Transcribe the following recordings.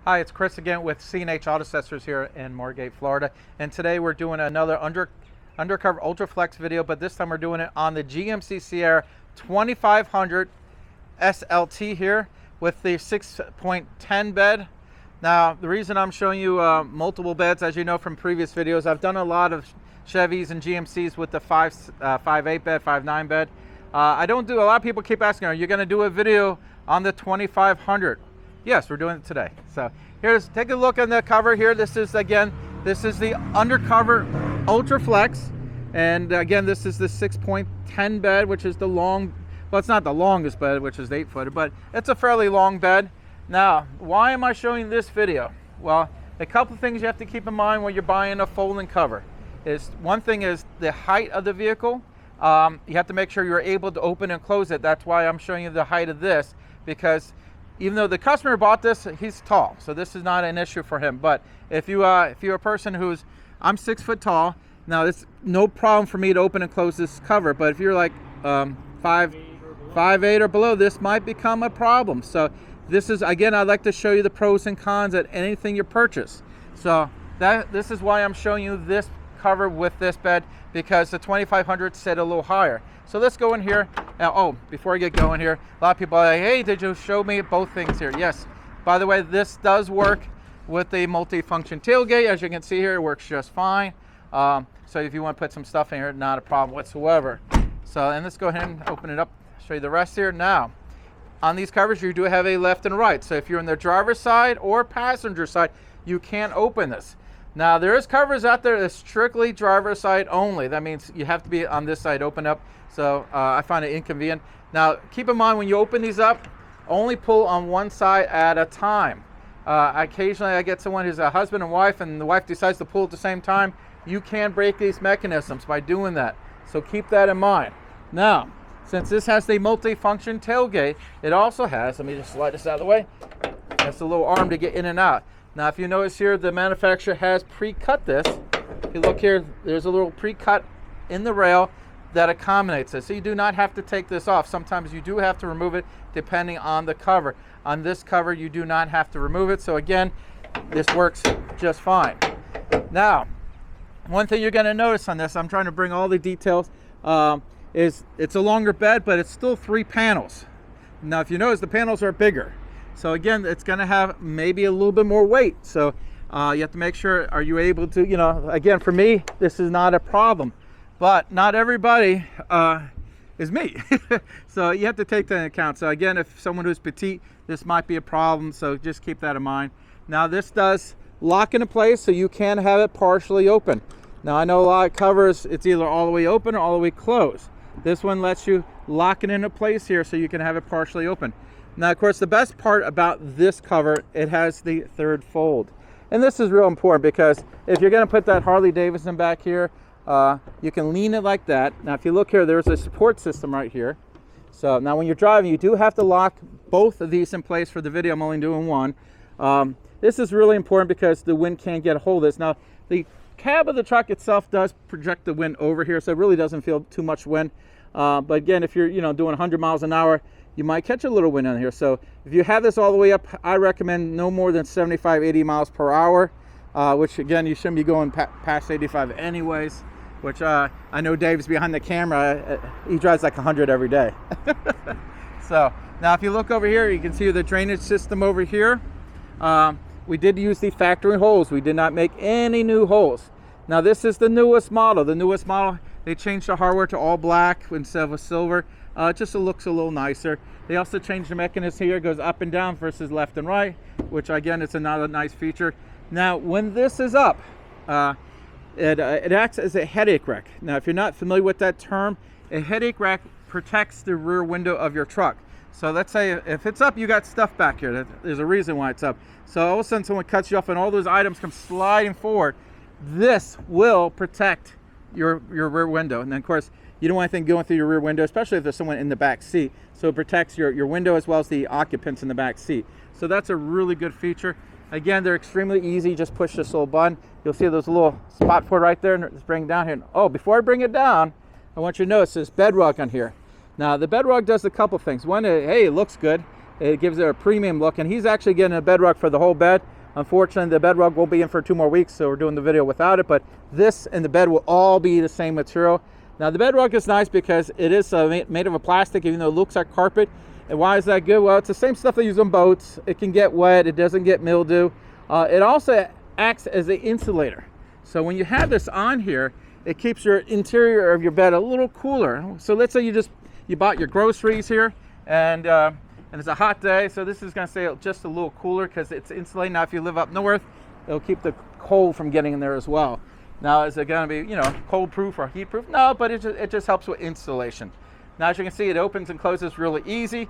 Hi, it's Chris again with C&H Auto Accessories here in Margate, Florida. And today we're doing another Undercover Ultra Flex video, but this time we're doing it on the GMC Sierra 2500 SLT here with the 6.10 bed. Now, the reason I'm showing you multiple beds, as you know from previous videos, I've done a lot of Chevys and GMCs with the 5.8 bed, 5.9 bed. I don't do, a lot of people keep asking, are you going to do a video on the 2500? Yes, we're doing it today. So take a look on the cover here. This is the Undercover Ultra Flex. And again, this is the 6.10 bed, which is the long, well, it's not the longest bed, which is the 8-footer, but it's a fairly long bed. Now, why am I showing this video? Well, a couple of things you have to keep in mind when you're buying a folding cover. One thing is the height of the vehicle. You have to make sure you're able to open and close it. That's why I'm showing you the height of this, because even though the customer bought this, he's tall, so this is not an issue for him. But if you're a person I'm 6 foot tall, now it's no problem for me to open and close this cover. But if you're like 5'8" or below, this might become a problem. So this is, again, I'd like to show you the pros and cons at anything you purchase. So this is why I'm showing you this cover with this bed, because the 2500 sit a little higher. So let's go in here. Now, oh, before I get going here, a lot of people are like, hey, did you show me both things here? Yes. By the way, this does work with the multi-function tailgate. As you can see here, it works just fine. So if you want to put some stuff in here, not a problem whatsoever. So, and let's go ahead and open it up, show you the rest here. Now, on these covers, you do have a left and right. So if you're on the driver's side or passenger side, you can't open this. Now, there is covers out there that's strictly driver's side only. That means you have to be on this side open up. So I find it inconvenient. Now, keep in mind when you open these up, only pull on one side at a time. Occasionally, I get someone who's a husband and wife, and the wife decides to pull at the same time. You can break these mechanisms by doing that. So keep that in mind. Now, since this has the multi-function tailgate, it also has, let me just slide this out of the way, that's a little arm to get in and out. Now, if you notice here, the manufacturer has pre-cut this. If you look here, there's a little pre-cut in the rail that accommodates this. So you do not have to take this off. Sometimes you do have to remove it depending on the cover. On this cover, you do not have to remove it. So again, this works just fine. Now, one thing you're going to notice on this, I'm trying to bring all the details, is it's a longer bed, but it's still 3 panels. Now, if you notice, the panels are bigger. So again, it's going to have maybe a little bit more weight. So you have to make sure, are you able to, again, for me, this is not a problem. But not everybody is me. So you have to take that into account. So again, if someone who's petite, this might be a problem. So just keep that in mind. Now this does lock into place, so you can have it partially open. Now I know a lot of covers, it's either all the way open or all the way closed. This one lets you lock it into place here so you can have it partially open. Now, of course, the best part about this cover, it has the 3rd fold. And this is real important because if you're going to put that Harley Davidson back here, you can lean it like that. Now, if you look here, there's a support system right here. So now when you're driving, you do have to lock both of these in place. For the video, I'm only doing one. This is really important because the wind can't get a hold of this. Now, the cab of the truck itself does project the wind over here, so it really doesn't feel too much wind. But again, if you're doing 100 miles an hour, you might catch a little wind on here. So if you have this all the way up, I recommend no more than 75, 80 miles per hour, which again, you shouldn't be going past 85 anyways, which I know Dave's behind the camera. He drives like 100 every day. So now if you look over here, you can see the drainage system over here. We did use the factory holes. We did not make any new holes. Now this is the newest model. The newest model, they changed the hardware to all black instead of a silver. It just looks a little nicer. They also changed the mechanism here. It goes up and down versus left and right, which again, it's another nice feature. Now, when this is up, it acts as a headache rack. Now, if you're not familiar with that term, a headache rack protects the rear window of your truck. So let's say if it's up, you got stuff back here. There's a reason why it's up. So all of a sudden, someone cuts you off and all those items come sliding forward. This will protect your rear window. And then, of course, you don't want anything going through your rear window, especially if there's someone in the back seat. So it protects your window as well as the occupants in the back seat. So that's a really good feature. Again, they're extremely easy. Just push this little button. You'll see there's a little spot for it right there, and it's bring down here. Oh, before I bring it down, I want you to notice this bed rug on here. Now, the bed rug does a couple things. One, hey, it looks good. It gives it a premium look, and he's actually getting a bed rug for the whole bed. Unfortunately, the bed rug will be in for 2 more weeks, so we're doing the video without it, but this and the bed will all be the same material. Now the bed rug is nice because it is made of a plastic, even though it looks like carpet. And why is that good? Well, it's the same stuff they use on boats. It can get wet, it doesn't get mildew. It also acts as an insulator. So when you have this on here, it keeps your interior of your bed a little cooler. So let's say you bought your groceries here, and it's a hot day, so this is going to stay just a little cooler because it's insulated. Now if you live up north, it'll keep the cold from getting in there as well. Now is it going to be, you know, cold proof or heat proof? No, but it just helps with installation. Now as you can see, it opens and closes really easy.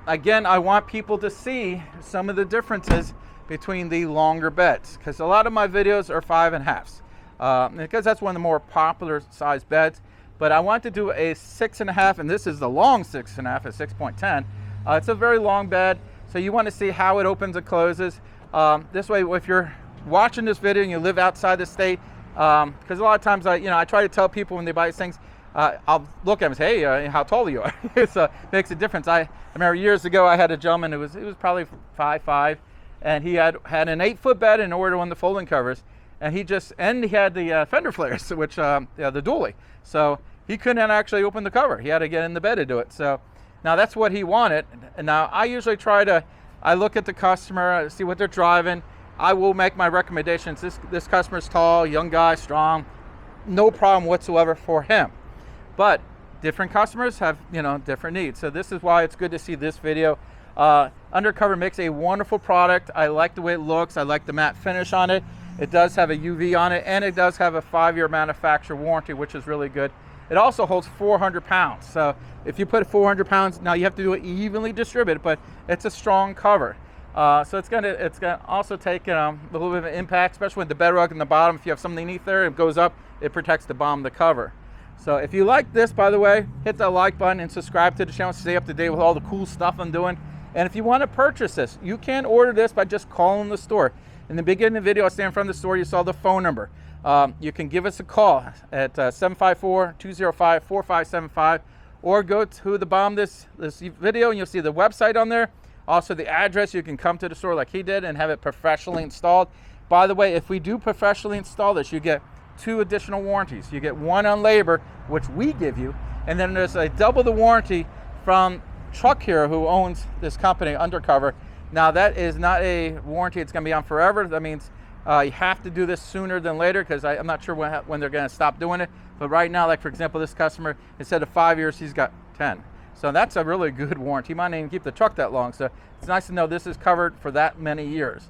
Again, I want people to see some of the differences between the longer beds, because a lot of my videos are 5.5s, because that's one of the more popular size beds. But I want to do a 6.5, and this is the long 6.5 at 6.10. It's a very long bed, so you want to see how it opens and closes. This way, if you're watching this video and you live outside the state, because a lot of times I try to tell people when they buy these things, I'll look at them and say, hey, how tall you are. It makes a difference. I remember years ago I had a gentleman who was probably 5'5", and he had an 8-foot bed and ordered one of the folding covers, and he had the fender flares, which the dually, so he couldn't actually open the cover. He had to get in the bed to do it. So now that's what he wanted. And now I usually I look at the customer, see what they're driving. I will make my recommendations. This customer's tall, young guy, strong, no problem whatsoever for him. But different customers have, different needs. So this is why it's good to see this video. Undercover makes a wonderful product. I like the way it looks. I like the matte finish on it. It does have a UV on it, and it does have a 5-year manufacturer warranty, which is really good. It also holds 400 pounds. So if you put 400 pounds, now you have to do it evenly distributed, but it's a strong cover. So it's gonna also take a little bit of an impact, especially with the bed rug in the bottom. If you have something underneath there, it goes up, it protects the bottom of the cover. So if you like this, by the way, hit that like button and subscribe to the channel to stay up to date with all the cool stuff I'm doing. And if you want to purchase this, you can order this by just calling the store. In the beginning of the video, I stand in front of the store, you saw the phone number. You can give us a call at 754-205-4575, or go to the bottom of this video and you'll see the website on there. Also the address. You can come to the store like he did and have it professionally installed. By the way, if we do professionally install this, you get 2 additional warranties. You get one on labor, which we give you, and then there's a double the warranty from Truck Hero, who owns this company, Undercover. Now that is not a warranty, it's going to be on forever. That means you have to do this sooner than later, because I'm not sure when they're going to stop doing it. But right now, like for example, this customer, instead of 5 years, he's got 10. So that's a really good warranty. He might not even keep the truck that long. So it's nice to know this is covered for that many years.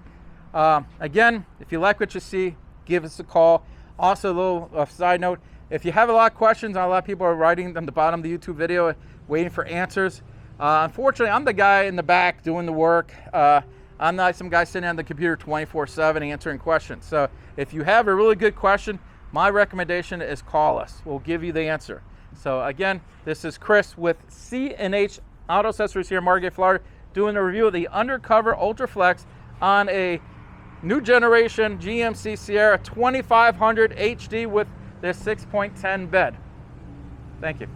Again, if you like what you see, give us a call. Also, a little side note, if you have a lot of questions, a lot of people are writing on the bottom of the YouTube video, waiting for answers. Unfortunately, I'm the guy in the back doing the work. I'm not some guy sitting on the computer 24/7 answering questions. So if you have a really good question, my recommendation is call us. We'll give you the answer. So again, this is Chris with C&H Auto Accessories here in Margate, Florida, doing a review of the Undercover Ultra Flex on a new generation GMC Sierra 2500 HD with this 6.10 bed. Thank you.